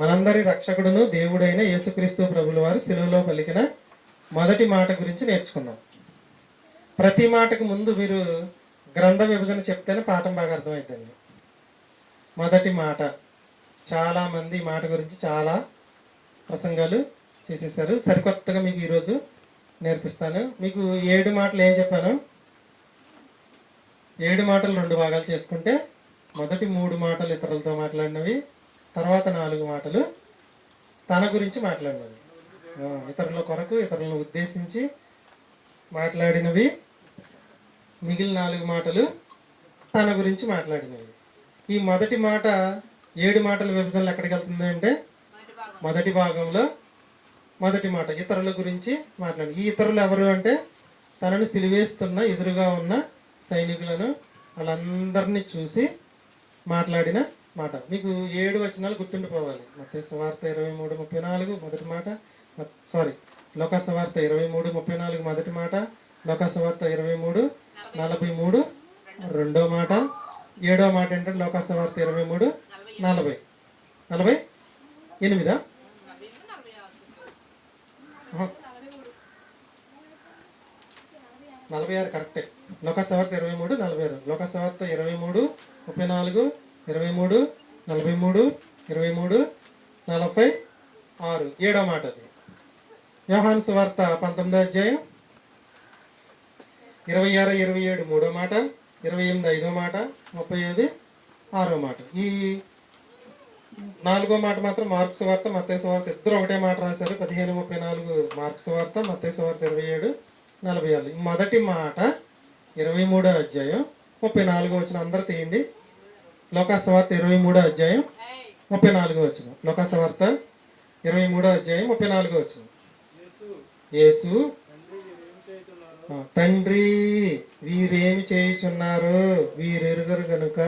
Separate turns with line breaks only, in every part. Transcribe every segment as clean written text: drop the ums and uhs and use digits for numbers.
మనందరి రక్షకుడును దేవుడైన యేసుక్రీస్తు ప్రభుల వారు శిలువలో పలికిన మొదటి మాట గురించి నేర్చుకుందాం. ప్రతి మాటకు ముందు మీరు గ్రంథ విభజన చెప్తేనే పాఠం బాగా అర్థమవుతుంది. మొదటి మాట, చాలామంది ఈ మాట గురించి చాలా ప్రసంగాలు చేసేసారు. సరికొత్తగా మీకు ఈరోజు నేర్పిస్తాను. మీకు 7 మాటలు ఏం చెప్పాను? 7 మాటలు 2 భాగాలు చేసుకుంటే మొదటి 3 మాటలు ఇతరులతో మాట్లాడినవి, తర్వాత 4 మాటలు తన గురించి మాట్లాడినవి, ఇతరుల కొరకు ఇతరులను ఉద్దేశించి మాట్లాడినవి. మిగిలిన 4 మాటలు తన గురించి మాట్లాడినవి. ఈ మొదటి మాట 7 మాటల విభజనలు ఎక్కడికి వెళ్తుంది అంటే మొదటి భాగంలో మొదటి మాట ఇతరుల గురించి మాట్లాడి. ఈ ఇతరులు ఎవరు అంటే తనను సిలివేస్తున్న ఎదురుగా ఉన్న సైనికులను వాళ్ళందరినీ చూసి మాట్లాడిన మాట. మీకు 7 వచనాలు గుర్తుండిపోవాలి. మత్తయి సువార్త 23:34 మొదటి మాట, లోకా సువార్త 23:34 మొదటి మాట, లోకా సువార్త 23:43 రెండో మాట, 7వ మాట ఏంటంటే లోకా సువార్త 23:40 48 46 కరెక్టే. లోకా సువార్త 23:46, లోకా సువార్త 23:34, 23:43, 23:46 7వ మాట. అది యోహాను సువార్త 19వ అధ్యాయం 26, 27 3వ మాట, 28 5వ మాట, 35 6వ మాట. ఈ 4వ మాట మాత్రం మార్కు సువార్త మత్తయి సువార్త ఇద్దరు ఒకటే మాట రాశారు. 15:34 మార్కు సువార్త, మత్తయి సువార్త 27:46. మొదటి మాట 23వ అధ్యాయం 34వ వచనం అందరూ తీయండి. లోకా సువార్త 23వ అధ్యాయం 34వ వచనం. లోకా సువార్త 23వ అధ్యాయం 34వ వచనం. యేసు, తండ్రి వీరేమి చేయుచున్నారు, వీరెరుగరు గనుక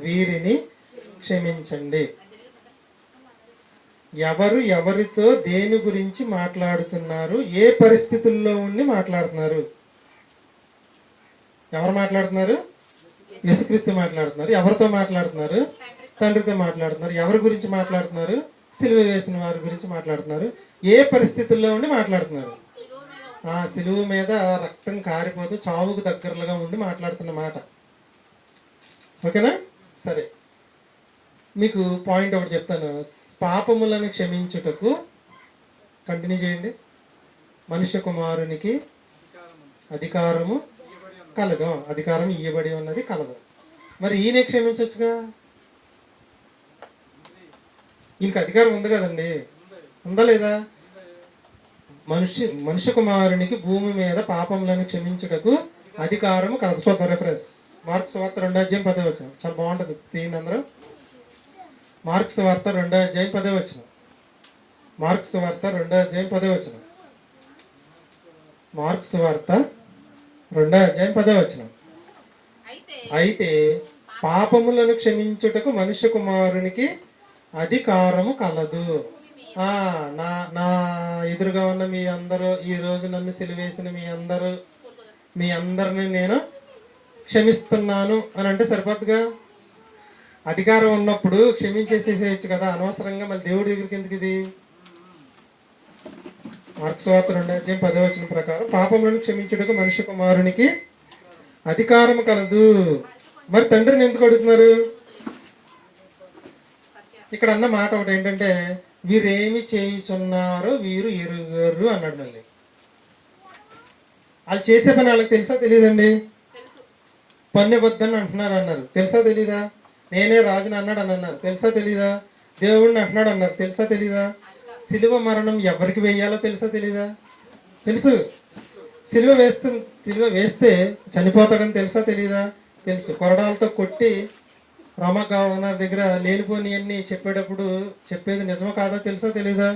వీరిని క్షమించండి. ఎవరు ఎవరితో దేని గురించి మాట్లాడుతున్నారు, ఏ పరిస్థితుల్లో ఉండి మాట్లాడుతున్నారు? ఎవరు మాట్లాడుతున్నారు? యేసుక్రీస్తు మాట్లాడుతున్నారు. ఎవరితో మాట్లాడుతున్నారు? తండ్రితో మాట్లాడుతున్నారు. ఎవరి గురించి మాట్లాడుతున్నారు? సిలువ వేసిన వారి గురించి మాట్లాడుతున్నారు. ఏ పరిస్థితుల్లో ఉండి మాట్లాడుతున్నారు? సిలువ మీద రక్తం కారిపోతూ చావుకు దగ్గరలుగా ఉండి మాట్లాడుతున్న మాట. ఓకేనా? సరే, మీకు పాయింట్ ఒకటి చెప్తాను. పాపములను క్షమించుటకు, కంటిన్యూ చేయండి, మనుష్య కుమారునికి అధికారము కలదు. అధికారం ఇయ్యబడి ఉన్నది కలదు. మరి ఈయనే క్షమించవచ్చుగా? ఈయనకి అధికారం ఉంది కదండి, ఉందా లేదా? మనుష్య కుమారునికి భూమి మీద పాపములను క్షమించుటకు అధికారము కలదు. చూద్దాం రెఫరెన్స్. మార్కు సువార్త 2వ అధ్యాయం 10వ వచనం. చాలా బాగుంటుంది, తీయండి అందరూ. మార్కు సువార్త 2వ అధ్యాయం 10వ వచనం. మార్కు సువార్త 2వ అధ్యాయం 10వ వచనం. మార్కు సువార్త 2వ అధ్యాయం 10వ వచనం. అయితే పాపములను క్షమించుటకు మనుష్య కుమారునికి అధికారము కలదు. నా ఎదురుగా ఉన్న మీ అందరూ, ఈ రోజు నన్ను సిలువేసిన మీ అందరిని నేను క్షమిస్తున్నాను అని అంటే సరిపోద్దుగా? అధికారం ఉన్నప్పుడు క్షమించేసేసేయచ్చు కదా, అనవసరంగా మళ్ళీ దేవుడి దగ్గరికి ఎందుకు? ఇది మార్కు సువార్త 2వ అధ్యాయం 10వ వచనం ప్రకారం పాపములను క్షమించుటకు మనుష్య కుమారునికి అధికారం కలదు. మరి తండ్రిని ఎందుకు అడుగుతున్నారు? ఇక్కడ అన్న మాట ఒకటి ఏంటంటే, వీరేమి చేయుచున్నారో వీరు ఎరుగరు అన్నాడు. మళ్ళీ వాళ్ళు చేసే పని వాళ్ళకి తెలుసా తెలియదండి? పన్ను వద్దని అన్నారు, తెలుసా తెలీదా? నేనే రాజుని అన్నాడు అని అన్నారు, తెలుసా తెలీదా? దేవుడిని అంటున్నాడు అన్నారు, తెలుసా తెలీదా? సిలువ మరణం ఎవరికి వేయాలో తెలుసా తెలీదా? తెలుసు. సిలువ వేస్తే చనిపోతాడని తెలుసా తెలీదా? తెలుసు. కొరడాలతో కొట్టి రోమా గవర్నర్ దగ్గర లేనిపోని అన్ని చెప్పేటప్పుడు చెప్పేది నిజమో కాదో తెలుసా తెలీదా?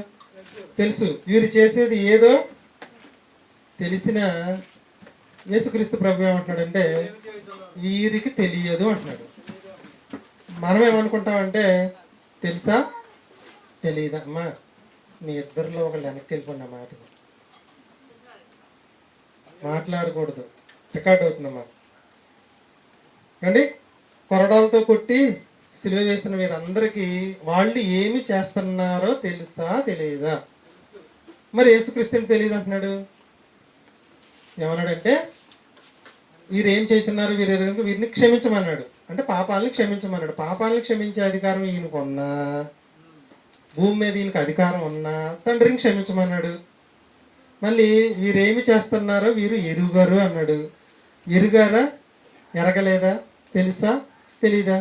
తెలుసు. వీరు చేసేది ఏదో తెలిసిన యేసుక్రీస్తు ప్రభు ఏమంటున్నాడంటే వీరికి తెలియదు అంటున్నాడు. మనం ఏమనుకుంటామంటే తెలుసా తెలీదా? అమ్మా, మీ ఇద్దరిలో ఒకళ్ళు వెనక్కి వెళ్ళిపోండి. మాట మాట్లాడకూడదు, రికార్డ్ అవుతుందమ్మా. రండి. కొరడాలతో కొట్టి సిలువ వేసిన వీరందరికీ వాళ్ళు ఏమి చేస్తున్నారో తెలుసా తెలియదా? మరి యేసుక్రీస్తుని తెలియదు అంటున్నాడు. ఏమన్నాడంటే వీరు ఏం చేస్తున్నారు, వీరిని క్షమించమన్నాడు. అంటే పాపాలని క్షమించమన్నాడు. పాపాలని క్షమించే అధికారం ఈయనకు ఉన్నా, భూమి మీద ఈయనకు అధికారం ఉన్నా తండ్రిని క్షమించమన్నాడు. మళ్ళీ వీరేమి చేస్తున్నారో వీరు ఎరుగరు అన్నాడు. ఎరుగారా? ఎరగలేదా? తెలుసా తెలీదా?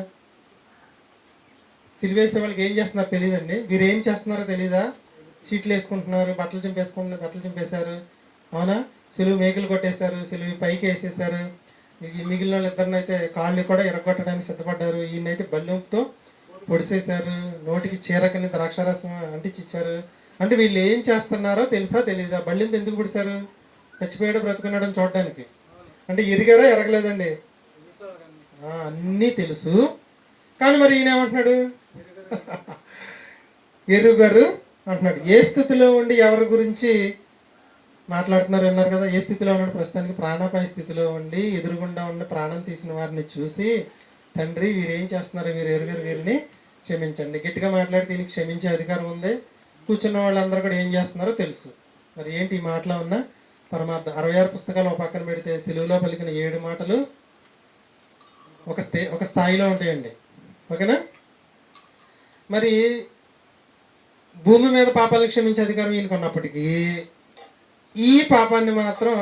సిలువేసే వాళ్ళకి ఏం చేస్తున్నారో తెలియదండి. వీరు ఏం చేస్తున్నారో తెలీదా? చీట్లు వేసుకుంటున్నారు, బట్టలు చింపేశారు, అవునా? సిలువు మేకులు కొట్టేశారు, సిలువు పైకి వేసేసారు. ఈ మిగిలిన వాళ్ళు ఇద్దరినైతే కాళ్ళు కూడా ఎరగొట్టడానికి సిద్ధపడ్డారు. ఈయనైతే బల్లెంపుతో పొడిసేశారు, నోటికి చీరకని ద్రాక్షారసం అంటించిచ్చారు. అంటే వీళ్ళు ఏం చేస్తున్నారో తెలుసా తెలీదా? బళ్ళింత ఎందుకు పొడిశారు? చచ్చిపోయాడో బ్రతుకున్నాడని చూడడానికి. అంటే ఎరిగారా ఎరగలేదండి? అన్నీ తెలుసు. కానీ మరి ఈయన ఏమంటున్నాడు? ఎరుగరు అంటున్నాడు. ఏ స్థితిలో ఉండి ఎవరి గురించి మాట్లాడుతున్నారు అన్నారు కదా. ఏ స్థితిలో ఉన్నాడు? ప్రస్తుతానికి ప్రాణాపాయ స్థితిలో ఉండి ఎదురుగుండా ఉండి ప్రాణం తీసిన వారిని చూసి, తండ్రి వీరేం చేస్తున్నారు, వీరు ఎరుగరు, వీరిని క్షమించండి. గట్టిగా మాట్లాడితే దీనికి క్షమించే అధికారం ఉంది. కూర్చున్న వాళ్ళందరూ కూడా ఏం చేస్తున్నారో తెలుసు. మరి ఏంటి ఈ మాటలో ఉన్న పరమార్థం? 66 పుస్తకాలు ఒక పక్కన పెడితే సిలువలో పలికిన 7 మాటలు ఒక స్థాయిలో ఉంటాయండి. ఓకేనా? మరి భూమి మీద పాపాలను క్షమించే అధికారం ఈయనకు ఉన్నప్పటికీ ఈ పాపాన్ని మాత్రం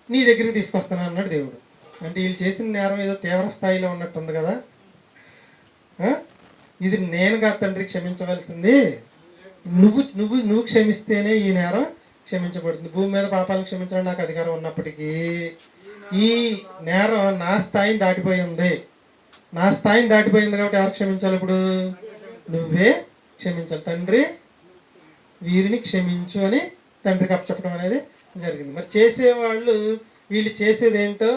నీ దగ్గరికి తీసుకొస్తాను అన్నాడు దేవుడు. అంటే వీళ్ళు చేసిన నేరం ఏదో తీవ్ర స్థాయిలో ఉన్నట్టుంది కదా. ఇది నేను కాదు తండ్రి క్షమించవలసింది, నువ్వు క్షమిస్తేనే ఈ నేరం క్షమించబడుతుంది. భూమి మీద పాపాలను క్షమించడం నాకు అధికారం ఉన్నప్పటికీ ఈ నేరం నా స్థాయిని దాటిపోయింది. నా స్థాయిని దాటిపోయింది కాబట్టి ఎవరు క్షమించాలి? ఇప్పుడు నువ్వే క్షమించాలి. తండ్రి వీరిని క్షమించు అని తండ్రికి అప్పచెప్పడం అనేది జరిగింది. మరి చేసేవాళ్ళు వీళ్ళు చేసేది ఏంటో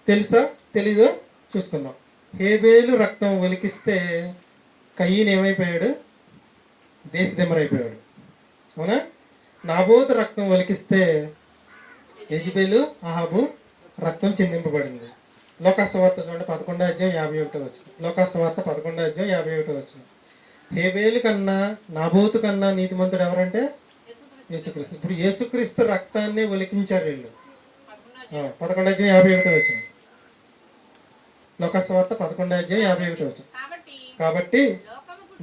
తెలుసా తెలీదో చూసుకుందాం. హేబేలు రక్తం ఒలికిస్తే కయ్యను ఏమైపోయాడు? దేశదిమ్మరైపోయాడు, అవునా? నాబోతు రక్తం ఒలికిస్తే యెజెబెలు అహాబు రక్తం చిందింపబడింది. లోకాసువార్త చూడండి 11:51. లోకాసువార్త 11:51. హేబేలు కన్నా నాబోతు కన్నా నీతిమంతుడు ఎవరంటే యేసుక్రీస్తు. ఇప్పుడు యేసుక్రీస్తు రక్తాన్ని ఒలికించారు వీళ్ళు. 11:51. లోకాసువార్త 11:51. కాబట్టి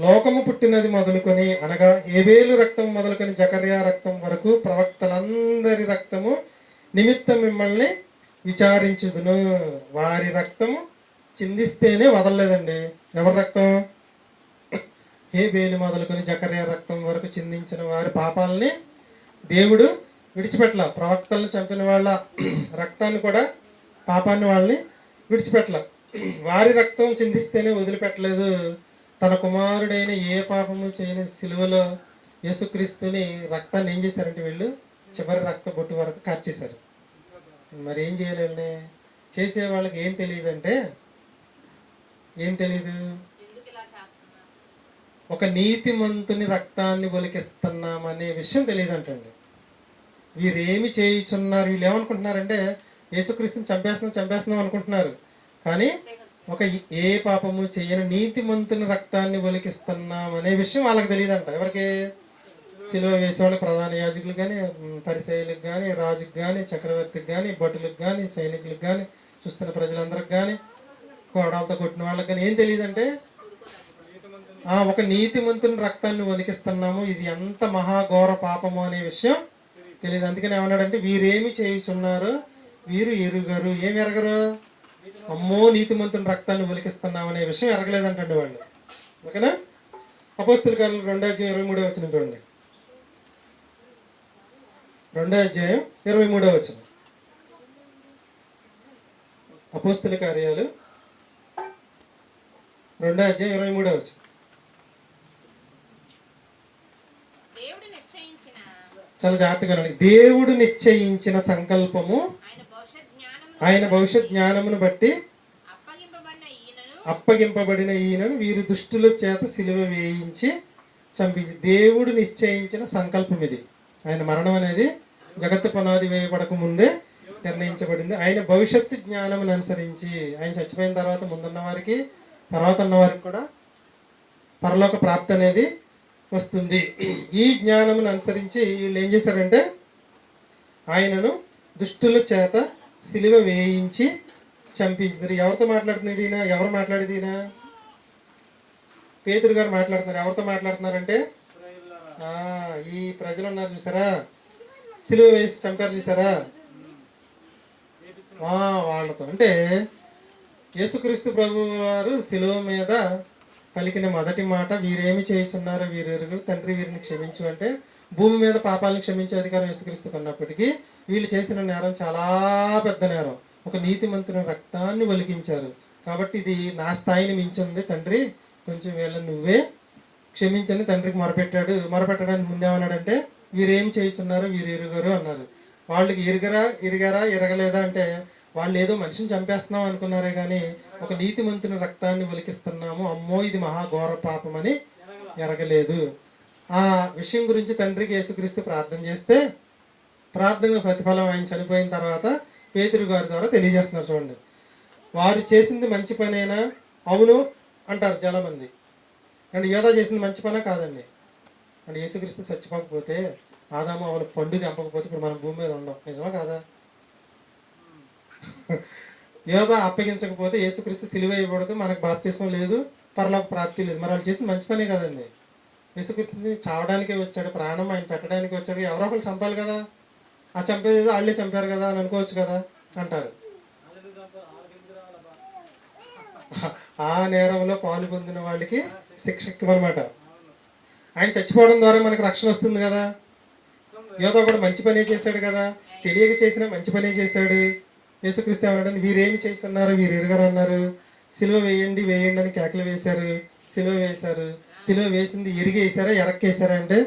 లోకము పుట్టినది మొదలుకొని, అనగా హేబేలు రక్తం మొదలుకొని జకర్యా రక్తం వరకు ప్రవక్తలందరి రక్తము నిమిత్తం మిమ్మల్ని విచారించుదును. వారి రక్తము చిందిస్తేనే వదలలేదండి. ఎవరి రక్తం? హేబేలు మొదలుకొని జకర్యా రక్తం వరకు చిందించిన వారి పాపాలని దేవుడు విడిచిపెట్టల. ప్రవక్తలను చంపిన వాళ్ళ రక్తాన్ని కూడా, పాపాన్ని వాళ్ళని విడిచిపెట్టల. వారి రక్తం చిందిస్తేనే వదిలిపెట్టలేదు. తన కుమారుడైన ఏ పాపము చేయని సిలువలో యేసుక్రీస్తుని రక్తాన్ని ఏం చేశారంటే వీళ్ళు చివరి రక్త బొట్టు వరకు కార్చేశారు. మరి ఏం చేయాలండి? చేసే వాళ్ళకి ఏం తెలియదంటే, ఏం తెలీదు? ఒక నీతిమంతుని రక్తాన్ని ఒలికిస్తున్నామనే విషయం తెలియదంటండి. వీరేమి చేయుచున్నారు? వీళ్ళు ఏమనుకుంటున్నారంటే యేసుక్రీస్తుని చంపేస్తున్నాం అనుకుంటున్నారు. కానీ ఒక ఏ పాపము చేయని నీతిమంతుని రక్తాన్ని ఒలికిస్తున్నాం అనే విషయం వాళ్ళకి తెలియదంట. ఎవరికి? సిలువ వేసేవాళ్ళకి, ప్రధాన యాజకులకు కానీ, పరిసయ్యులకు కానీ, రాజుకు కానీ, చక్రవర్తికి కానీ, భటులకు కానీ, సైనికులకు కానీ, చూస్తున్న ప్రజలందరికి కానీ, కోడాలతో కొట్టిన వాళ్ళకి కానీ ఏం తెలియదంటే ఒక నీతిమంతుని రక్తాన్ని వణికిస్తున్నాము, ఇది ఎంత మహాఘోర పాపము అనే విషయం తెలియదు. అందుకని ఏమన్నాడంటే వీరేమి చేయుచున్నారో వీరు ఎరుగరు. ఏమి ఎరగరు? అమ్మో నీతిమంతుని రక్తాన్ని ఒలికిస్తున్నాం అనే విషయం ఎరగలేదంటండి వాళ్ళు. ఓకేనా? అపోస్తలుల కార్యాలు 2:23 చూడండి. 2:23. అపోస్తలుల కార్యాలు 2:23. చాలా జాగ్రత్తగా అడిగి, దేవుడు నిశ్చయించిన సంకల్పము ఆయన భవిష్యత్ జ్ఞానమును బట్టి అప్పగింపబడిన ఈయనను వీరు దుష్టుల చేత సిలువ వేయించి చంపించి. దేవుడు నిశ్చయించిన సంకల్పం ఇది. ఆయన మరణం అనేది జగత్తు పునాది వేయబడక ముందే నిర్ణయించబడింది. ఆయన భవిష్యత్తు జ్ఞానమును అనుసరించి ఆయన చచ్చిపోయిన తర్వాత ముందున్న వారికి తర్వాత ఉన్న వారికి కూడా పరలోక ప్రాప్తి అనేది వస్తుంది. ఈ జ్ఞానమును అనుసరించి వీళ్ళు ఏం చేశారంటే ఆయనను దుష్టుల చేత సిలువ వేయించి చంపించారు. ఎవరితో మాట్లాడుతున్నాడు ఈయన? ఎవరు మాట్లాడేది ఈయన? పేతురు గారు మాట్లాడుతున్నారు. ఎవరితో మాట్లాడుతున్నారంటే ఈ ప్రజలు ఉన్నారు చూసారా, సిలువ వేసి చంపారు చూసారా, వాళ్ళతో. అంటే యేసుక్రీస్తు ప్రభు వారు సిలువ మీద పలికిన మొదటి మాట, వీరేమి చేయుచున్నారో వీరెరుగురు, తండ్రి వీరిని క్షమించు అంటే భూమి మీద పాపాలను క్షమించే అధికారం యేసుక్రీస్తుకు ఉన్నప్పటికీ వీళ్ళు చేసిన నేరం చాలా పెద్ద నేరం. ఒక నీతిమంతుని రక్తాన్ని ఒలికించారు. కాబట్టి ఇది నా స్థాయిని మించింది తండ్రి, కొంచెం వీళ్ళని నువ్వే క్షమించని తండ్రికి మొరపెట్టడానికి ముందేమన్నాడంటే వీరేం చేస్తున్నారు వీరు ఎరుగరు అన్నారు. వాళ్ళకి ఎరిగారా ఎరగలేదా అంటే వాళ్ళు ఏదో మనిషిని చంపేస్తున్నాం అనుకున్నారే కానీ ఒక నీతిమంతుని రక్తాన్ని ఒలికిస్తున్నాము, అమ్మో ఇది మహాఘోర పాపం అని ఎరగలేదు. ఆ విషయం గురించి తండ్రికి యేసుక్రీస్తు ప్రార్థన చేస్తే ప్రార్థన ప్రతిఫలం ఆయన చనిపోయిన తర్వాత పేతురు గారి ద్వారా తెలియజేస్తున్నారు. చూడండి, వారు చేసింది మంచి పనేనా? అవును అంటారు చాలామంది. అంటే యోధా చేసింది మంచి పనే కాదండి. అంటే యేసుక్రీస్తు చచ్చిపోకపోతే ఆదాము అవల పండు తెంపకపోతే ఇప్పుడు మనం భూమి మీద ఉండం. నిజమా కాదా? యోధా అప్పగించకపోతే యేసుక్రీస్తు సిలువ వేయబడదు, మనకు బాప్తిస్మం లేదు, పరలోక ప్రాప్తి లేదు. మరి వాళ్ళు చేసింది మంచి పనే కదండి. యేసుక్రీస్తుని చావడానికే వచ్చాడు, ప్రాణం ఆయన పెట్టడానికి వచ్చాడు. ఎవరో ఒకరు చంపాలి కదా, ఆ చంపేది వాళ్ళే చంపారు కదా అని అనుకోవచ్చు కదా అంటారు. ఆ నేరంలో పాలు పొందిన వాళ్ళకి శిక్ష అనమాట. ఆయన చచ్చిపోవడం ద్వారా మనకు రక్షణ వస్తుంది కదా. యోధా కూడా మంచి పనే చేశాడు కదా, తెలియక చేసిన మంచి పనే చేశాడు. యేసుక్రీస్తు ఏమన్నాడు? వీరేమి చేస్తున్నారు వీరు ఎరుగరు అన్నారు. సిలువ వేయండి వేయండి అని కేకలు వేశారు, సిలువ వేశారు. సిలువ వేసింది ఎరిగేసారా ఎరక్కేసారా అంటే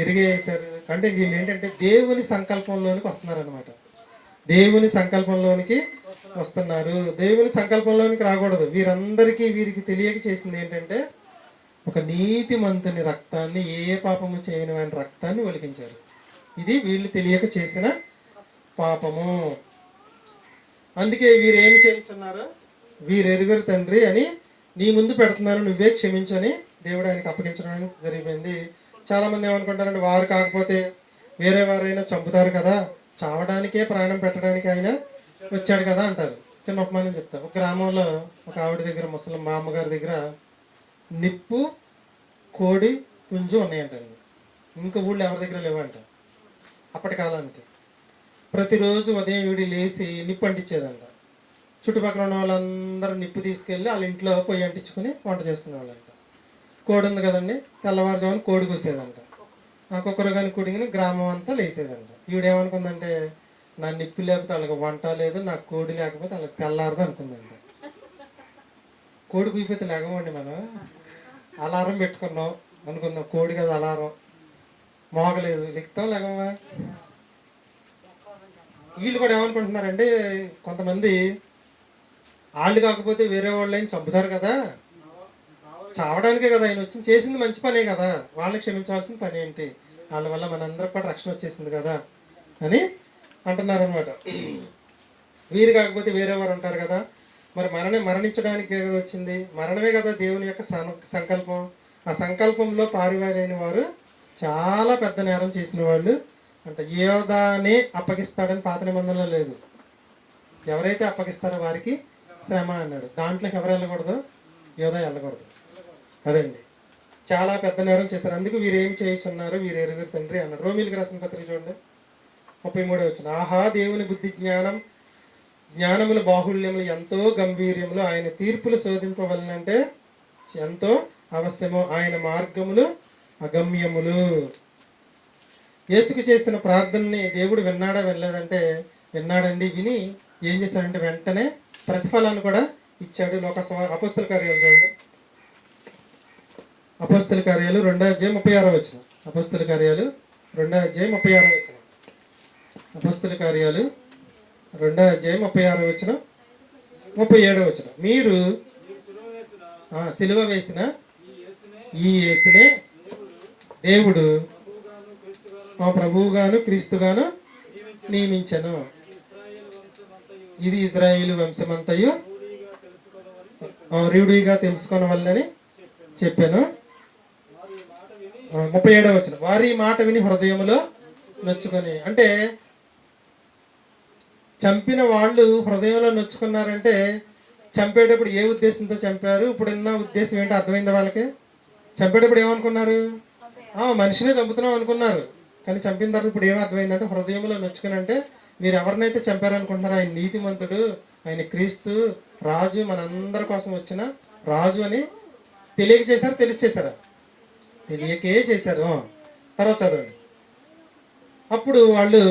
ఎరిగేసారు. అంటే వీళ్ళు ఏంటంటే దేవుని సంకల్పంలోనికి వస్తున్నారనమాట. దేవుని సంకల్పంలోనికి వస్తున్నారు. దేవుని సంకల్పంలోనికి రాకూడదు. వీరికి తెలియక చేసింది ఏంటంటే ఒక నీతిమంతుని రక్తాన్ని, ఏ పాపము చేయని వాని రక్తాన్ని ఒలికించారు. ఇది వీళ్ళు తెలియక చేసిన పాపము. అందుకే వీరేమి చేయించున్నారో వీరెరుగరు తండ్రి అని నీ ముందు పెడుతున్నాను, నువ్వే క్షమించని దేవుడు ఆయనకు అప్పగించడం జరిగిపోయింది. చాలామంది ఏమనుకుంటారంటే వారు కాకపోతే వేరే వారైనా చంపుతారు కదా, చావడానికే ప్రాణం పెట్టడానికి ఆయన వచ్చాడు కదా అంటారు. చిన్న ఉపమానం చెప్తారు. ఒక గ్రామంలో ఒక ఆవిడ దగ్గర, ముసలి మా అమ్మగారి దగ్గర నిప్పు, కోడి, పుంజు ఉన్నాయంటండి. ఇంకా ఊళ్ళో ఎవరి దగ్గర లేవంట అప్పటి కాలానికి. ప్రతిరోజు ఉదయం ఈవిడి లేచి నిప్పు అంటించేదంట. చుట్టుపక్కల ఉన్న వాళ్ళందరూ నిప్పు తీసుకెళ్ళి వాళ్ళ ఇంట్లో పొయ్యి అంటించుకొని వంట చేసుకునే వాళ్ళంట. కోడి ఉంది కదండి, తెల్లవారుజామున కోడి కూసేదంట. ఆ కుక్కరు కానీ కుడిగిని గ్రామం అంతా లేసేదంట. ఈవిడేమనుకుందంటే నా నిప్పు లేకపోతే వాళ్ళకి వంట లేదు, నాకు కోడి లేకపోతే వాళ్ళకి తెల్లారదు అనుకుందంట. కోడి కూయిపోతే లేకమండి, మనం అలారం పెట్టుకున్నాం అనుకుందాం, కోడి కదా అలారం మోగలేదు, లెక్తాం లేకమా. వీళ్ళు కూడా ఏమనుకుంటున్నారంటే కొంతమంది వాళ్ళు కాకపోతే వేరే వాళ్ళని చంపుతారు కదా, చావడానికే కదా ఆయన వచ్చి, చేసింది మంచి పనే కదా, వాళ్ళని క్షమించాల్సిన పని ఏంటి, వాళ్ళ వల్ల మనందరికి కూడా రక్షణ వచ్చేసింది కదా అని అంటున్నారు అనమాట. వీరు కాకపోతే వేరే వారు ఉంటారు కదా, మరి మరణించడానికి వచ్చింది, మరణమే కదా దేవుని యొక్క సంకల్పం. ఆ సంకల్పంలో పారివారైన వారు చాలా పెద్ద నేరం చేసిన వాళ్ళు అంట. యోధానే అప్పగిస్తాడని పాత నిబంధనలో లేదు. ఎవరైతే అప్పగిస్తారో వారికి శ్రమ అన్నాడు. దాంట్లోకి ఎవరు వెళ్ళకూడదు? యోధా వెళ్ళకూడదు. అదండి, చాలా పెద్ద నేరం చేశారు. అందుకు వీరు ఏం చేస్తున్నారు వీరు ఎరుగురు తండ్రి అన్నాడు. రోమీలకు రాసిన పత్రిక చూడండి 33 వచ్చిన. ఆహా దేవుని బుద్ధి జ్ఞానముల బాహుళ్యములు ఎంతో గంభీర్యములు, ఆయన తీర్పులు శోధింపవలనంటే ఎంతో అవశ్యము, ఆయన మార్గములు అగమ్యములు. యేసుకు చేసిన ప్రార్థనని దేవుడు విన్నాడా వినలేదంటే విన్నాడండి. విని ఏం చేశాడంటే వెంటనే ప్రతిఫలాన్ని కూడా ఇచ్చాడు. అపోస్తల కార్యాలు చూడండి, అపోస్తల కార్యాలు 2వ అధ్యాయం 36వ వచనం. అపోస్తల కార్యాలు 2వ అధ్యాయం 36వ వచనం. అపోస్తల కార్యాలు 2వ అధ్యాయం 36వ వచనం 37వ వచనం. మీరు సిలువ వేసిన ఈ యేసునే దేవుడు మా ప్రభువుగాను క్రీస్తుగాను నియమించను. ఇది ఇజ్రాయేలు వంశమంతయు రూఢిగా తెలుసుకొనవలెనని చెప్పాను. 37వ వచనం, వారి మాట విని హృదయములో నొచ్చుకొని. అంటే చంపిన వాళ్ళు హృదయంలో నొచ్చుకున్నారంటే చంపేటప్పుడు ఏ ఉద్దేశంతో చంపారు, ఇప్పుడున్న ఉద్దేశం ఏంటో అర్థమైందా వాళ్ళకి? చంపేటప్పుడు ఏమనుకున్నారు? మనిషినే చంపుతున్నాం అనుకున్నారు. కానీ చంపిన తర్వాత ఇప్పుడు ఏం అర్థమైందంటే హృదయంలో నొచ్చుకుని. అంటే మీరు ఎవరినైతే చంపారనుకుంటున్నారో ఆయన నీతిమంతుడు, ఆయన క్రీస్తు రాజు, మనందరి కోసం వచ్చిన రాజు అని తెలియక చేశారు, తెలిసి చేశారా? తెలియకే చేశారు. తర్వాత చదవండి. అప్పుడు వాళ్ళు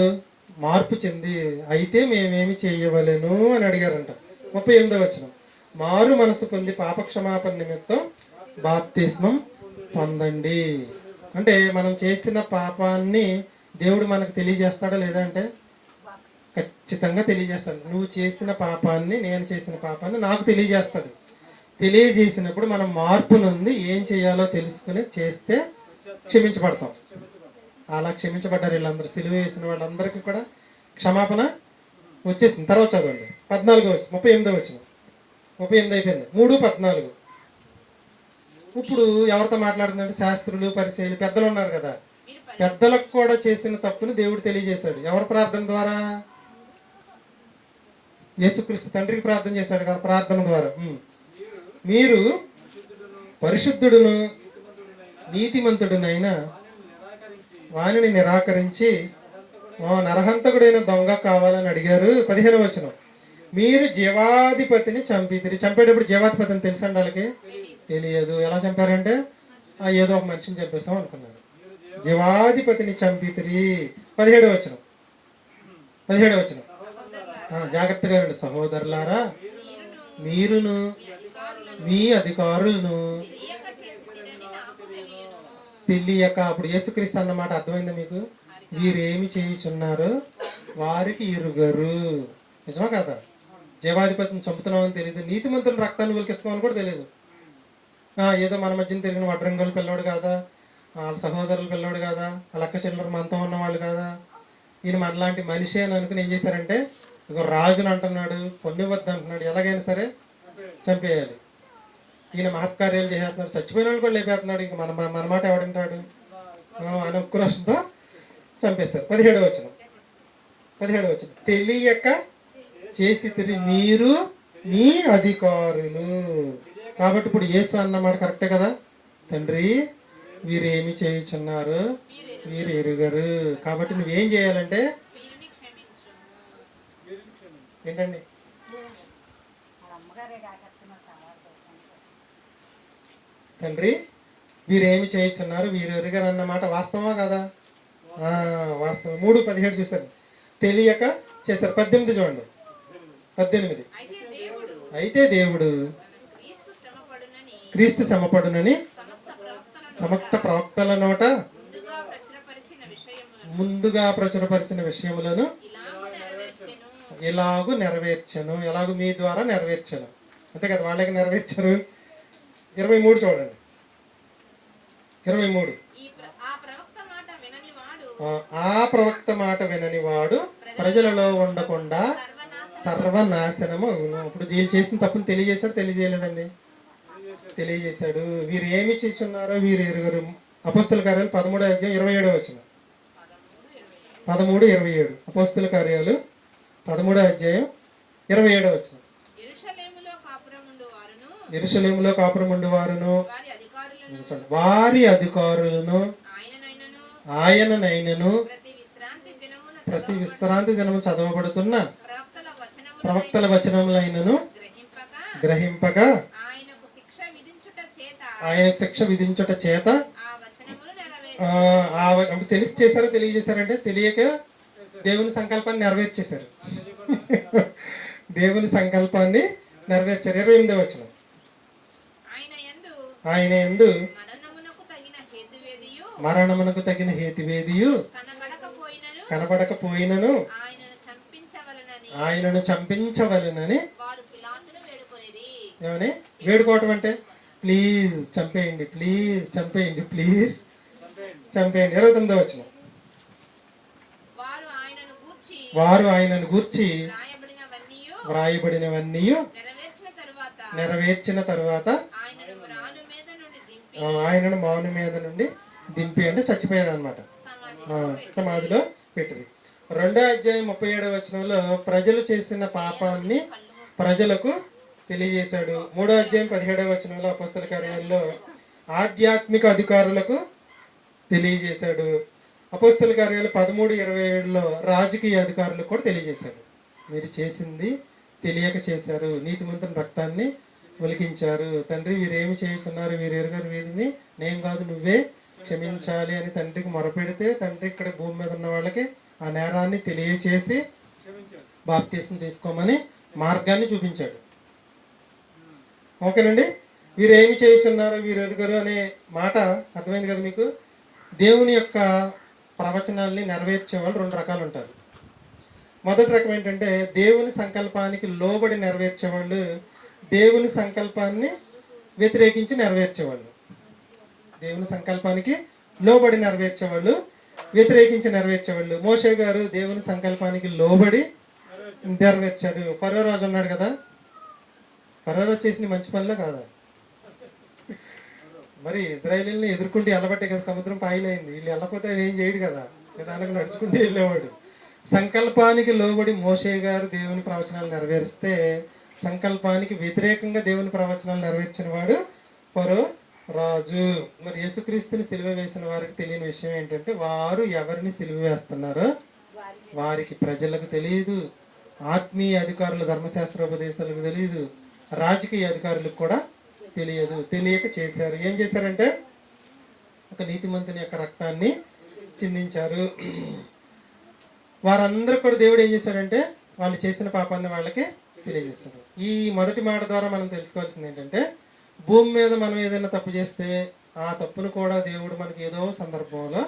మార్పు చెంది అయితే మేమేమి చేయవలెను అని అడిగారంట. 38వ వచనం, మారు మనసు పొంది పాపక్షమాపణ నిమిత్తం బాప్తిస్మం పొందండి. అంటే మనం చేసిన పాపాన్ని దేవుడు మనకు తెలియజేస్తాడా లేదా అంటే ఖచ్చితంగా తెలియజేస్తాడు. నువ్వు చేసిన పాపాన్ని, నేను చేసిన పాపాన్ని నాకు తెలియజేస్తాడు. తెలియజేసినప్పుడు మనం మార్పు నుండి ఏం చేయాలో తెలుసుకుని చేస్తే క్షమించబడతాం. అలా క్షమించబడ్డారు వీళ్ళందరూ. సిలువ వేసిన వాళ్ళందరికీ కూడా క్షమాపణ వచ్చేసింది. తర్వాత చదవండి 14వ వచనం, 38వ వచనం. 38 అయిపోయింది. 3:14. ఇప్పుడు ఎవరితో మాట్లాడుతుందంటే శాస్త్రులు, పరిచయులు, పెద్దలు ఉన్నారు కదా, పెద్దలకు కూడా చేసిన తప్పుని దేవుడు తెలియజేశాడు. ఎవరి ప్రార్థన ద్వారా? యేసుక్రీస్తు తండ్రికి ప్రార్థన చేశాడు కదా ప్రార్థన ద్వారా. మీరు పరిశుద్ధుడును నీతిమంతుడునైన వానిని నిరాకరించి నరహంతకుడైన దొంగ కావాలని అడిగారు. 15వ వచనం, మీరు జీవాధిపతిని చంపితిరి. చంపేటప్పుడు జీవాధిపతిని తెలుసండి వాళ్ళకి? తెలియదు. ఎలా చంపారంటే ఏదో ఒక మనిషిని చంపేస్తాం అనుకున్నారు. జీవాధిపతిని చంపితిరి. 17వ వచనం, 17వ వచనం, జాగ్రత్తగా రండి. సహోదరులారా, మీరును మీ అధికారులను తెలియక. అప్పుడు యేసుక్రీస్తు అన్నమాట అర్థమైందా మీకు? వీరేమి చేయుచున్నారో వారికి ఎరుగరు. నిజమా కదా? జీవాధిపతిని చంపుతున్నామని తెలియదు, నీతిమంతుల రక్తాన్ని వెలికిస్తున్నామని కూడా తెలియదు. ఏదో మన మధ్యన తిరిగిన వడ్రంగోలు పిల్లవాడు కాదా, వాళ్ళ సహోదరుల పిల్లవాడు కాదా, వాళ్ళ అక్క చెల్లెలు మనతో ఉన్నవాళ్ళు కాదా, ఈయన మనలాంటి మనిషి అని అనుకుని ఏం చేశారంటే ఇక రాజుని అంటున్నాడు, పొన్నివద్దు అంటున్నాడు, ఎలాగైనా సరే చంపేయాలి. ఈయన మహత్కార్యాలు చేసేస్తున్నాడు, చచ్చిపోయిన వాళ్ళు కూడా లేపేస్తున్నాడు, ఇంక మన మాట ఎవడంటాడు అని ఉక్రోషంతో చంపేశారు. 17వ వచనం, 17వ వచనం, తెలియక చేసి తిరిగి మీరు మీ అధికారులు. కాబట్టి ఇప్పుడు యేసు అన్నమాట కరెక్టే కదా, తండ్రి వీరేమి చేయుచున్నారు వీరు ఎరుగరు. కాబట్టి నువ్వేం చేయాలంటే ఏంటండి, తండ్రి వీరేమి చేయుచున్నారు వీరు ఎరుగరు అన్నమాట వాస్తవమా కదా? వాస్తవం. 3:17 చూసారు, తెలియక చేశారు. 18 చూడండి, 18, అయితే దేవుడు క్రీస్తు శ్రమపడునని సమస్త ప్రవక్తల నోట ముందుగా ప్రచురపరిచిన విషయములను ఎలాగూ నెరవేర్చను. ఎలాగూ మీ ద్వారా నెరవేర్చను. అంతే కదా, వాళ్ళకి నెరవేర్చారు. 23 చూడండి, 23, ఆ ప్రవక్త మాట వినని వాడు ప్రజలలో ఉండకుండా సర్వనాశనము. ఇప్పుడు వీళ్ళు చేసిన తప్పును తెలియజేశాడు, తెలియజేయలేదండి? తెలియజేశాడు. వీరు ఏమి చేస్తున్నారో వీరు ఎరుగరు. అపోస్తల కార్యాలు 13వ అధ్యాయం 27వ వచనం, 13:27. అపోస్తల కార్యాలు 13వ అధ్యాయం 27వ వచనం. యెరూషలేములో కాపురముండు వారును వారి అధికారులను ఆయననైనను ప్రతి విశ్రాంతి దినము చదవబడుతున్న ప్రవక్తల వచనములైనను గ్రహింపక ఆయనకు శిక్ష విధించుట చేత తెలిసి చేశారో తెలియజేశారంటే తెలియక దేవుని సంకల్పాన్ని నెరవేర్చేశారు. దేవుని సంకల్పాన్ని నెరవేర్చారు. 28వ వచనం, ఆయన యందు మరణమునకు తగిన హేతువేదియు కనబడకపోయినను ఆయనను చంపించవలెనని. ఏమని వేడుకోవటం అంటే ప్లీజ్ చంపేయండి, ప్లీజ్ చంపేయండి, ప్లీజ్ చంపేయండి. 29వ వచనం, వారు ఆయనను గూర్చి వ్రాయబడినవన్నీ నెరవేర్చిన తరువాత ఆయనను మాను మీద నుండి దింపి అంటే చచ్చిపోయాడు అనమాట. సమాధిలో పెట్టింది. 2వ అధ్యాయం 37వ వచనంలో ప్రజలు చేసిన పాపాన్ని ప్రజలకు తెలియజేశాడు. 3వ అధ్యాయం 17వ వచనంలో అపోస్తల కార్యాల్లో ఆధ్యాత్మిక అధికారులకు తెలియజేశాడు. అపోస్తల కార్యాలు 13:27లో రాజకీయ అధికారులకు కూడా తెలియజేశాడు. మీరు చేసింది తెలియక చేశారు, నీతిమంతుని రక్తాన్ని ఒలికించారు, తండ్రి వీరేమి చేస్తున్నారు, వీరు ఎరుగరు, వీరిని నేను కాదు నువ్వే క్షమించాలి అని తండ్రికి మొరపెడితే తండ్రి ఇక్కడ భూమి మీద ఉన్న వాళ్ళకి ఆ నేరాన్ని తెలియచేసి బాప్తీసం తీసుకోమని మార్గాన్ని చూపించాడు. ఓకేనండి. వీరేమి చేస్తున్నారు, వీరు ఎరుగరు అనే మాట అర్థమైంది కదా మీకు? దేవుని యొక్క ప్రవచనాల్ని నెరవేర్చే వాళ్ళు 2 రకాలు ఉంటారు. మొదటి రకం ఏంటంటే దేవుని సంకల్పానికి లోబడి నెరవేర్చేవాళ్ళు, దేవుని సంకల్పాన్ని వ్యతిరేకించి నెరవేర్చేవాళ్ళు. దేవుని సంకల్పానికి లోబడి నెరవేర్చేవాళ్ళు, వ్యతిరేకించి నెరవేర్చేవాళ్ళు. మోషే గారు దేవుని సంకల్పానికి లోబడి నెరవేర్చాడు. ఫరో రాజు ఉన్నాడు కదా, ఫరో రాజు చేసిన మంచి పనులే కాదా? మరి ఇజ్రాయేలీని ఎదుర్కొంటూ వెళ్ళబట్టే కదా సముద్రం పాయలైంది. వీళ్ళు వెళ్ళకపోతే ఆయన ఏం చేయడు కదా, నిదానంగా నడుచుకుంటూ వెళ్ళేవాడు. సంకల్పానికి లోబడి మోషే గారు దేవుని ప్రవచనాలు నెరవేరిస్తే, సంకల్పానికి వ్యతిరేకంగా దేవుని ప్రవచనాలు నెరవేర్చిన వాడు ఫరో రాజు. మరి యేసుక్రీస్తుని సిలువ వేసిన వారికి తెలియని విషయం ఏంటంటే వారు ఎవరిని సిలువ వేస్తున్నారో వారికి ప్రజలకు తెలియదు, ఆత్మీయ అధికారులు ధర్మశాస్త్ర ఉపదేశాలకు తెలియదు, రాజకీయ అధికారులకు కూడా తెలియదు. తెలియక చేశారు. ఏం చేశారంటే ఒక నీతిమంతుని యొక్క రక్తాన్ని చిందించారు. వారందరూ కూడా దేవుడు ఏం చేశాడంటే వాళ్ళు చేసిన పాపాన్ని వాళ్ళకి తెలియజేస్తాడు. ఈ మొదటి మాట ద్వారా మనం తెలుసుకోవాల్సింది ఏంటంటే భూమి మీద మనం ఏదైనా తప్పు చేస్తే ఆ తప్పును కూడా దేవుడు మనకి ఏదో సందర్భంలో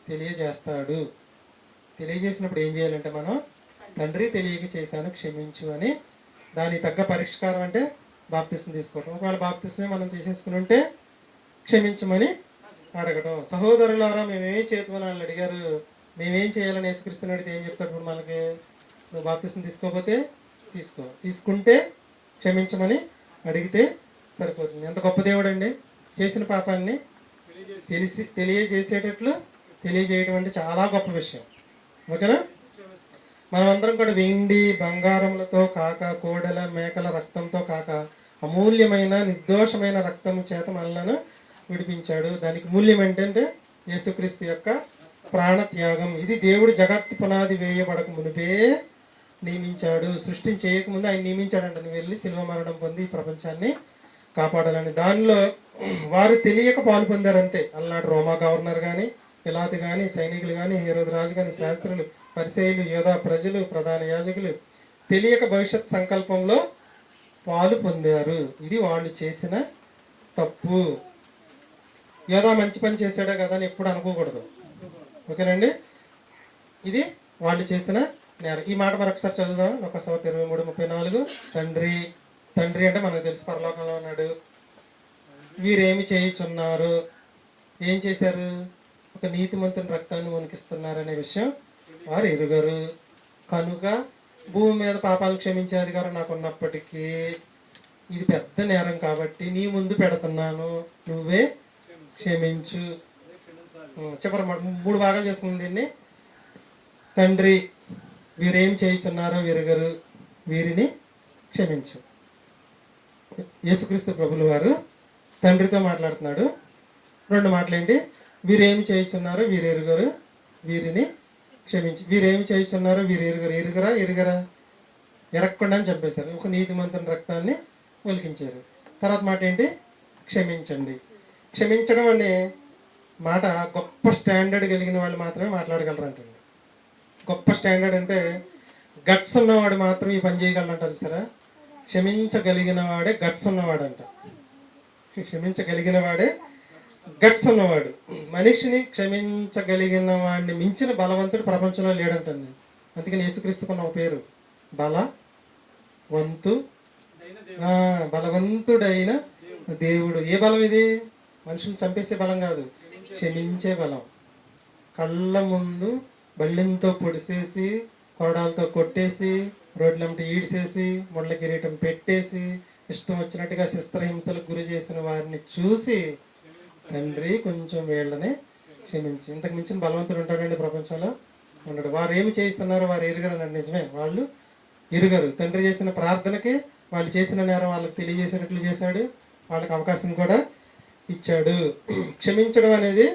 తెలియజేస్తాడు. తెలియజేసినప్పుడు ఏం చేయాలంటే మనం తండ్రి తెలియక చేశాను క్షమించు అని, దానికి తగ్గ పరిష్కారం అంటే బాప్తిసం తీసుకోవటం. ఒకవేళ బాప్తిసమే మనం తీసేసుకుని ఉంటే క్షమించమని అడగటం. సహోదరులారా మేమేం చేద్దామని వాళ్ళు అడిగారు. మేమేం చేయాలని యేసుక్రీస్తుని అడిగితే ఏం చెప్తాడు ఇప్పుడు మనకి? నువ్వు బాప్తిసం తీసుకోకపోతే తీసుకో, తీసుకుంటే క్షమించమని అడిగితే సరిపోతుంది. ఎంత గొప్ప దేవుడు అండి! చేసిన పాపాన్ని తెలియజేసేటట్లు తెలియజేయడం అంటే చాలా గొప్ప విషయం. ఓకేనా? మనమందరం కూడా వెండి బంగారములతో కాక, కోడెల మేకల రక్తంతో కాక, అమూల్యమైన నిర్దోషమైన రక్తం చేత మనలను విడిపించాడు. దానికి మూల్యం ఏంటంటే యేసుక్రీస్తు యొక్క ప్రాణత్యాగం. ఇది దేవుడు జగత్ పునాది వేయబడక మునిపే నియమించాడు. సృష్టిని చేయకముందు ఆయన నియమించాడంట, నువ్వు వెళ్ళి శిలువ మరణం పొంది ఈ ప్రపంచాన్ని కాపాడాలని. దానిలో వారు తెలియక పాలు పొందారు అంతే. అలనాడు రోమా గవర్నర్ కానీ, పిలాతు కానీ, సైనికులు కానీ, హేరోదు రాజు కానీ, శాస్త్రులు, పరిసయ్యులు, యోధా ప్రజలు, ప్రధాన యాజకులు తెలియక భవిష్యత్ సంకల్పంలో పాలు పొందారు. ఇది వాళ్ళు చేసిన తప్పు. యోధా మంచి పని చేశాడే కదా అని ఎప్పుడు అనుకోకూడదు. ఓకేనండి? ఇది వాళ్ళు చేసిన నేరం. ఈ మాట మరొకసారి చదువుదాం. 1:23-34. తండ్రి తండ్రి అంటే మనకు తెలుసు పరలోకంలో ఉన్నాడు. వీరేమి చేయుచున్నారు, ఏం చేశారు? ఒక నీతిమంతుని రక్తాన్ని వణికిస్తున్నారనే విషయం వారు ఎరుగరు. కనుక భూమి మీద పాపాలు క్షమించే అధికారం నాకు ఉన్నప్పటికీ ఇది పెద్ద నేరం కాబట్టి నీ ముందు పెడుతున్నాను, నువ్వే క్షమించు. చివరి 3 భాగాలు చేస్తుంది దీన్ని. తండ్రి వీరేం చేయుచున్నారో వీరుగరు, వీరిని క్షమించు. యేసుక్రీస్తు ప్రభులు వారు తండ్రితో మాట్లాడుతున్నాడు. 2 మాటలేంటి? వీరేమి చేయుచున్నారో వీరు ఎరుగరు, వీరిని క్షమించి. వీరేమి చేయుచున్నారో వీరు ఎరుగరు. ఎరుగరా ఎరగకుండా అని చంపేశారు. ఒక నీతిమంతుని రక్తాన్ని ఒలికించారు. తర్వాత మాట ఏంటి? క్షమించండి. క్షమించడం అనే మాట గొప్ప స్టాండర్డ్ కలిగిన వాళ్ళు మాత్రమే మాట్లాడగలరు అంటండి. గొప్ప స్టాండర్డ్ అంటే గట్స్ ఉన్నవాడు మాత్రం ఈ పని చేయగలరు అంటారు సరే. క్షమించగలిగిన వాడే గట్స్ ఉన్నవాడంట. క్షమించగలిగిన వాడే గట్స్ ఉన్నవాడు. మనిషిని క్షమించగలిగిన వాడిని మించిన బలవంతుడు ప్రపంచంలో లేడంటండి. అందుకని యేసుక్రీస్తుకున్న ఒక పేరు బలవంతుడైన దేవుడు. ఏ బలం ఇది? మనుషులు చంపేసే బలం కాదు, క్షమించే బలం. కళ్ళ ముందు బళ్ళెంతో పొడిసేసి, కొరడాలతో కొట్టేసి, రోడ్లంటే ఈడ్చేసి ముళ్ళ కిరీటం పెట్టేసి ఇష్టం వచ్చినట్టుగా శస్త్రహింసలకు గురి చేసిన వారిని చూసి తండ్రి కొంచెం వీళ్ళని క్షమించి, ఇంతకు మించిన బలవంతుడు ఉంటాడండి ప్రపంచంలో? ఉండడు. వారు ఏమి చేయిస్తున్నారో వారు ఎరుగరు అన్నాడు. నిజమే, వాళ్ళు ఎరుగరు. తండ్రి చేసిన ప్రార్థనకి వాళ్ళు చేసిన నేరం వాళ్ళకి తెలియజేసేటట్లు చేశాడు, వాళ్ళకి అవకాశం కూడా ఇచ్చాడు. క్షమించడం అనేది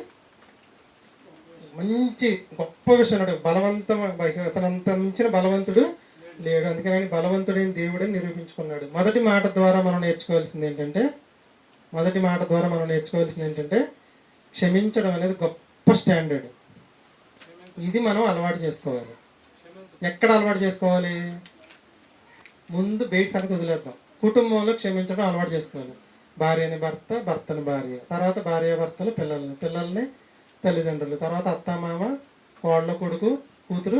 మంచి గొప్ప విషయం. బలవంతం అతనంత మించిన బలవంతుడు లేడు. అందుకని బలవంతుడైన దేవుడని నిరూపించుకున్నాడు. మొదటి మాట ద్వారా మనం నేర్చుకోవాల్సింది ఏంటంటే క్షమించడం అనేది గొప్ప స్టాండర్డ్. ఇది మనం అలవాటు చేసుకోవాలి. ఎక్కడ అలవాటు చేసుకోవాలి? ముందు బయట సంగతి వదిలేద్దాం. కుటుంబంలో క్షమించడం అలవాటు చేసుకోవాలి. భార్యని భర్త, భర్తని భార్య, తర్వాత భార్యాభర్తలు పిల్లల్ని తల్లిదండ్రులు, తర్వాత అత్తమామ, కోళ్ళ కొడుకు, కూతురు,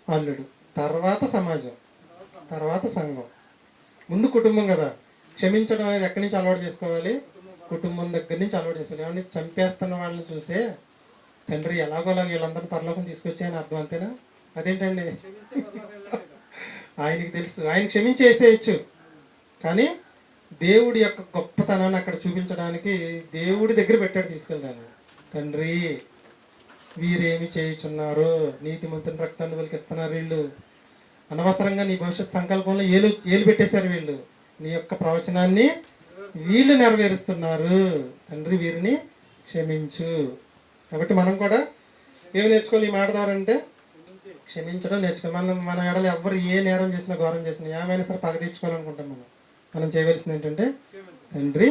అల్లుడు, తర్వాత సమాజం, తర్వాత సంఘం. ముందు కుటుంబం కదా. క్షమించడం అనేది ఎక్కడి నుంచి అలవాటు చేసుకోవాలి? కుటుంబం దగ్గర నుంచి అలవాటు చేసుకోవాలి. ఏమన్నా చంపేస్తున్న వాళ్ళని చూసే తండ్రి ఎలాగోలాగా వీళ్ళందరినీ పరలోకం తీసుకొచ్చాయని అర్థం, అంతేనా? అదేంటండి? ఆయనకి తెలుసు, ఆయన క్షమించేసేయచ్చు. కానీ దేవుడి యొక్క గొప్పతనాన్ని అక్కడ చూపించడానికి దేవుడి దగ్గర పెట్టాడు తీసుకెళ్తాను. తండ్రి, వీరేమి చేయుచున్నారు? నీతిమంతుని రక్తాన్ని వెలికిస్తున్నారు వీళ్ళు. అనవసరంగా నీ భవిష్యత్ సంకల్పంలో ఏలు పెట్టేశారు వీళ్ళు. నీ యొక్క ప్రవచనాన్ని వీళ్ళు నెరవేరుస్తున్నారు. తండ్రి, వీరిని క్షమించు. కాబట్టి మనం కూడా ఏమి నేర్చుకోవాలి ఈ మాట ద్వారా అంటే క్షమించడం నేర్చుకోవాలి. మన ఎడలు ఎవరు ఏ నేరం చేసినా, ఘోరం చేసినా, ఏమైనా సరే పగ తీర్చుకోవాలనుకుంటాం. మనం చేయవలసింది ఏంటంటే, తండ్రి,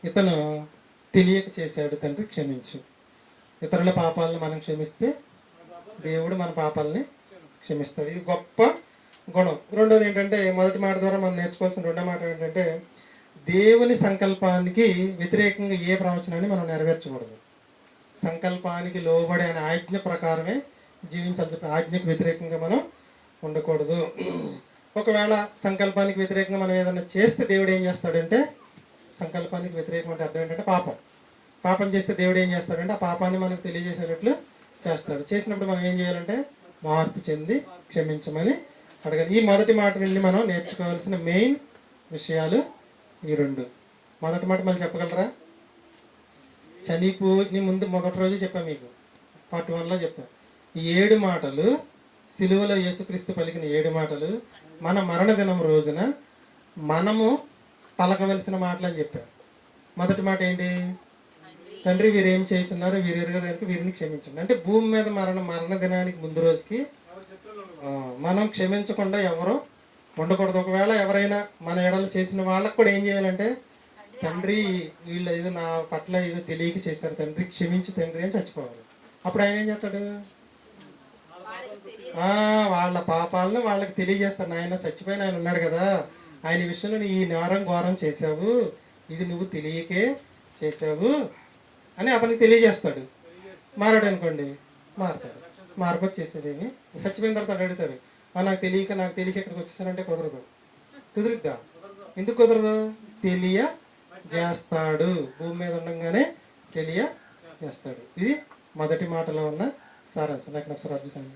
ఇతను తెలియక చేశాడు, తండ్రి క్షమించు. ఇతరుల పాపాలను మనం క్షమిస్తే దేవుడు మన పాపాలని క్షమిస్తాడు. ఇది గొప్ప గుణం. రెండోది ఏంటంటే, మొదటి మాట ద్వారా మనం నేర్చుకోవాల్సిన రెండో మాట ఏంటంటే, దేవుని సంకల్పానికి వ్యతిరేకంగా ఏ ప్రవచనాన్ని మనం నెరవేర్చకూడదు. సంకల్పానికి లోబడి ఆయన ఆజ్ఞ ప్రకారమే జీవించాల్సి, ఆజ్ఞకు వ్యతిరేకంగా మనం ఉండకూడదు. ఒకవేళ సంకల్పానికి వ్యతిరేకంగా మనం ఏదైనా చేస్తే దేవుడు ఏం చేస్తాడంటే, సంకల్పానికి వ్యతిరేకం అంటే అర్థం ఏంటంటే పాపం చేస్తే దేవుడు ఏం చేస్తాడంటే ఆ పాపాన్ని మనకు తెలియజేసేటట్లు చేస్తాడు. చేసినప్పుడు మనం ఏం చేయాలంటే మార్పు చెంది క్షమించమని అడగాలి. ఈ మొదటి మాట నుండి మనం నేర్చుకోవాల్సిన మెయిన్ విషయాలు ఈ రెండు. మొదటి మాట మళ్ళీ చెప్పగలరా? చనిపోయి ముందు మొదటి రోజు చెప్పాను మీకు, పార్ట్ 1లో చెప్పాను. ఈ 7 మాటలు సిలువలో యేసుక్రీస్తు పలికిన 7 మాటలు మన మరణ దినం రోజున మనము పలకవలసిన మాటలు అని చెప్పారు. మొదటి మాట ఏంటి? తండ్రి, వీరేం చేస్తున్నారు? వీరు ఎరుగడానికి వీరిని క్షమించండి. అంటే భూమి మీద మరణ దినానికి ముందు రోజుకి మనం క్షమించకుండా ఎవరు ఉండకూడదు. ఒకవేళ ఎవరైనా మన ఎడలు చేసిన వాళ్ళకు కూడా ఏం చేయాలంటే, తండ్రి, వీళ్ళు ఏదో నా పట్ల ఏదో తెలియక చేశారు, తండ్రి క్షమించు తండ్రి అని చచ్చిపోవాలి. అప్పుడు ఆయన ఏం చేస్తాడు? వాళ్ళ పాపాలను వాళ్ళకి తెలియజేస్తాడు. ఆయన చచ్చిపోయిన ఆయన ఉన్నాడు కదా, ఆయన విషయంలో ఈ నేరం ఘోరం చేశావు, ఇది నువ్వు తెలియకే చేశావు అని అతనికి తెలియజేస్తాడు. మారాడు అనుకోండి, మారుతాడు. మార్పు చేసేదేమి. చచ్చిపోయిన తర్వాత అడుగుతాడు, నాకు తెలియక ఎక్కడికి వచ్చేసానంటే కుదురుద్దా? ఎందుకు కుదరదు? తెలియజేస్తాడు. భూమి మీద ఉండగానే తెలియజేస్తాడు. ఇది మొదటి మాటలో ఉన్న సారాంశం. నాకు ఒకసారి అర్థం